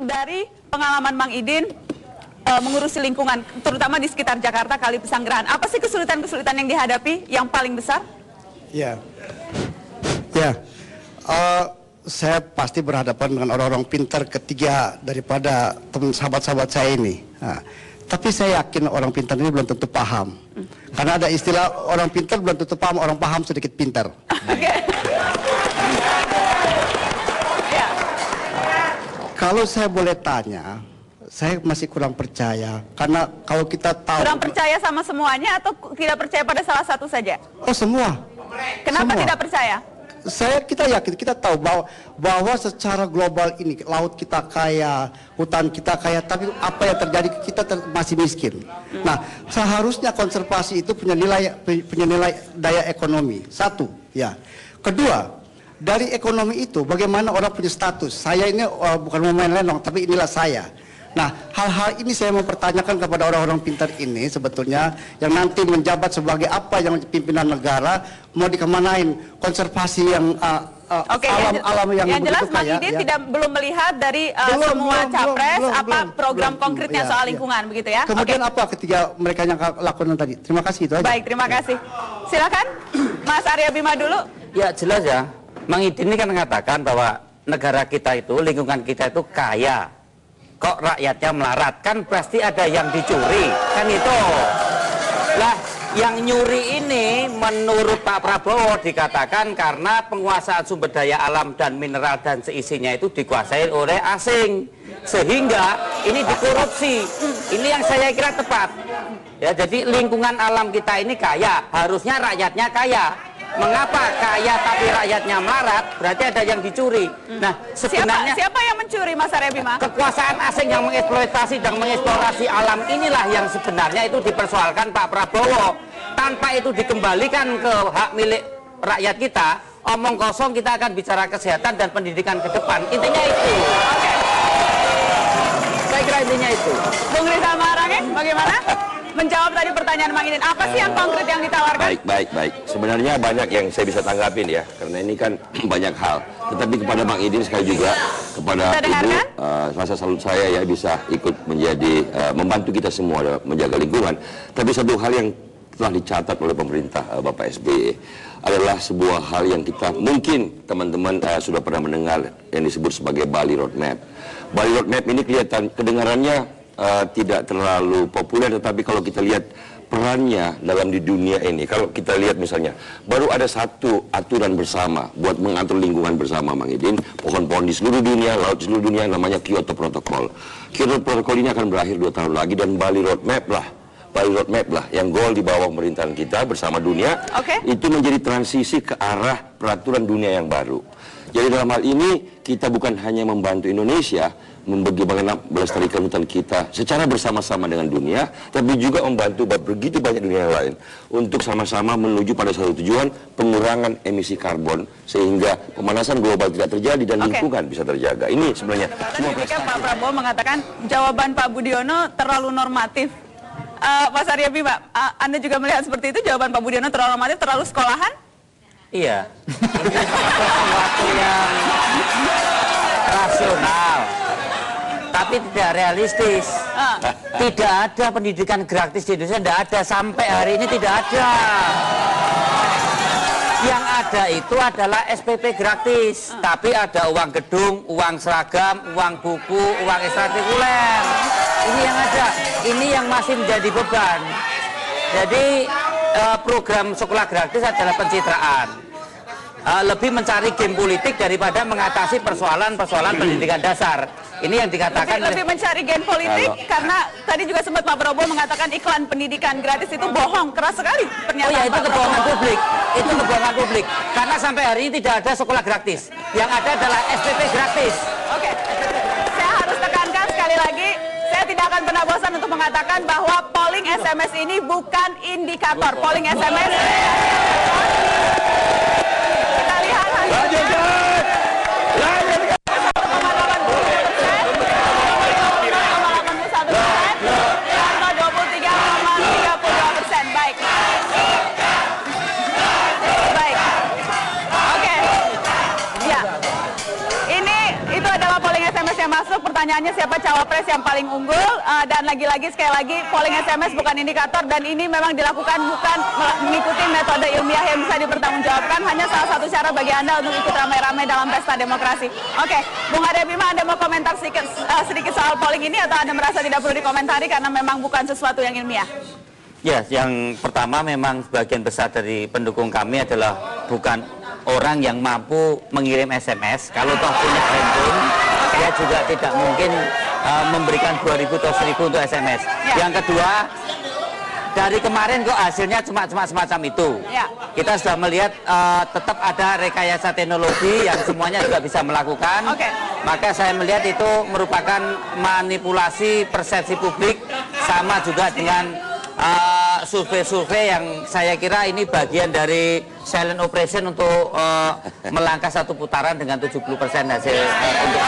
dari pengalaman Mang Idin mengurusi lingkungan, terutama di sekitar Jakarta, Kali Pesanggerahan, apa sih kesulitan-kesulitan yang dihadapi yang paling besar? Saya pasti berhadapan dengan orang-orang pintar ketiga daripada teman sahabat-sahabat saya ini. Tapi saya yakin orang pintar ini belum tentu paham. Karena ada istilah orang pintar belum tentu paham, orang paham sedikit pintar. Kalau saya boleh tanya, saya masih kurang percaya. Karena kalau kita tahu... Kurang percaya sama semuanya atau tidak percaya pada salah satu saja? Oh, semua. Kenapa semua. tidak percaya? Kita yakin, kita tahu bahwa secara global ini laut kita kaya, hutan kita kaya, tapi apa yang terjadi kita masih miskin. Nah, seharusnya konservasi itu punya nilai daya ekonomi. Satu, ya. Kedua, dari ekonomi itu bagaimana orang punya status. Saya ini bukan mau main lenong, tapi inilah saya. Nah, hal-hal ini saya mau pertanyakan kepada orang-orang pintar ini sebetulnya yang nanti menjabat sebagai apa yang pimpinan negara mau dikemanain konservasi yang alam yang jelas Mang Idin belum melihat dari semua capres program konkretnya soal lingkungan begitu ya. Kemudian apa ketiga mereka yang lakukan tadi? Terima kasih itu aja. Baik, terima kasih. Silakan Mas Arya Bima dulu. Ya jelas ya, Mang Idin ini kan mengatakan bahwa negara kita itu, lingkungan kita itu kaya. Kok rakyatnya melarat? Kan pasti ada yang dicuri, kan itu. Lah, yang nyuri ini menurut Pak Prabowo dikatakan karena penguasaan sumber daya alam dan mineral dan seisinya itu dikuasai oleh asing. Sehingga ini dikorupsi. Ini yang saya kira tepat. Ya, jadi lingkungan alam kita ini kaya, harusnya rakyatnya kaya. Mengapa kaya tapi rakyatnya melarat? Berarti ada yang dicuri. Nah, sebenarnya siapa yang mencuri, Mas Arya Bima? Kekuasaan asing yang mengeksploitasi dan mengeksplorasi alam inilah yang sebenarnya itu dipersoalkan Pak Prabowo. Tanpa itu dikembalikan ke hak milik rakyat kita, omong kosong kita akan bicara kesehatan dan pendidikan ke depan. Intinya itu. Saya kira intinya itu. Bung Rizal Malarangeng, bagaimana? Menjawab tadi pertanyaan Mang Idin, apa sih yang konkret yang ditawarkan? Baik. Sebenarnya banyak yang saya bisa tanggapin ya, karena ini kan banyak hal. Tetapi kepada Mang Idin sekali juga, kepada Ibu, rasa salut saya ya bisa ikut menjadi, membantu kita semua dalam menjaga lingkungan. Tapi satu hal yang telah dicatat oleh pemerintah Bapak SBY adalah sebuah hal yang kita mungkin teman-teman sudah pernah mendengar yang disebut sebagai Bali Roadmap. Bali Roadmap ini kelihatan kedengarannya tidak terlalu populer, tetapi kalau kita lihat perannya dalam di dunia ini, kalau kita lihat misalnya baru ada satu aturan bersama buat mengatur lingkungan bersama, Mang Idin, pohon-pohon di seluruh dunia, laut di seluruh dunia, namanya Kyoto Protocol. Kyoto Protocol ini akan berakhir 2 tahun lagi dan Bali Roadmap lah yang goal di bawah pemerintahan kita bersama dunia, itu menjadi transisi ke arah peraturan dunia yang baru. Jadi dalam hal ini kita bukan hanya membantu Indonesia bagaimana melestarikan hutan kita secara bersama-sama dengan dunia, tapi juga membantu begitu banyak dunia yang lain untuk sama-sama menuju pada satu tujuan, pengurangan emisi karbon sehingga pemanasan global tidak terjadi dan lingkungan bisa terjaga. Ini sebenarnya semua prestasi. Pak Prabowo mengatakan jawaban Pak Budiono terlalu normatif. Mas Arya Bima, Anda juga melihat seperti itu, jawaban Pak Budiono terlalu normatif, terlalu sekolahan? Iya. Ini sesuatu yang rasional, tapi tidak realistis. Tidak ada pendidikan gratis di Indonesia, tidak ada sampai hari ini, tidak ada. Yang ada itu adalah SPP gratis, tapi ada uang gedung, uang seragam, uang buku, uang ekstrakurikuler. Ini yang ada, ini yang masih menjadi beban. Jadi program sekolah gratis adalah pencitraan. Lebih mencari game politik daripada mengatasi persoalan-persoalan pendidikan dasar. Ini yang dikatakan lebih mencari game politik karena tadi juga sempat Pak Prabowo mengatakan iklan pendidikan gratis itu bohong, keras sekali pernyataan. Oh ya, itu kebohongan publik. Itu kebohongan publik. Karena sampai hari ini tidak ada sekolah gratis. Yang ada adalah SPP gratis. Oke. Saya harus tekankan sekali lagi, saya tidak akan pernah bosan untuk mengatakan bahwa polling SMS ini bukan indikator. Polling SMS kita lihat hasilnya. Masuk pertanyaannya siapa cawapres yang paling unggul, dan lagi-lagi sekali lagi polling SMS bukan indikator, dan ini memang dilakukan bukan mengikuti metode ilmiah yang bisa dipertanggungjawabkan, hanya salah satu cara bagi Anda untuk ikut ramai-ramai dalam pesta demokrasi. Oke, Bung Arya Bima, Anda mau komentar sedikit soal polling ini, atau Anda merasa tidak perlu dikomentari karena memang bukan sesuatu yang ilmiah? Ya, yang pertama memang sebagian besar dari pendukung kami adalah bukan orang yang mampu mengirim SMS. Kalau toh punya handphone, dia juga tidak mungkin memberikan 2.000 atau 1.000 untuk SMS. Yang kedua, dari kemarin kok hasilnya cuma semacam itu. Kita sudah melihat tetap ada rekayasa teknologi yang semuanya juga bisa melakukan. Maka saya melihat itu merupakan manipulasi persepsi publik, sama juga dengan survei-survei yang saya kira ini bagian dari silent operation untuk melangkah satu putaran dengan 70% hasil untuk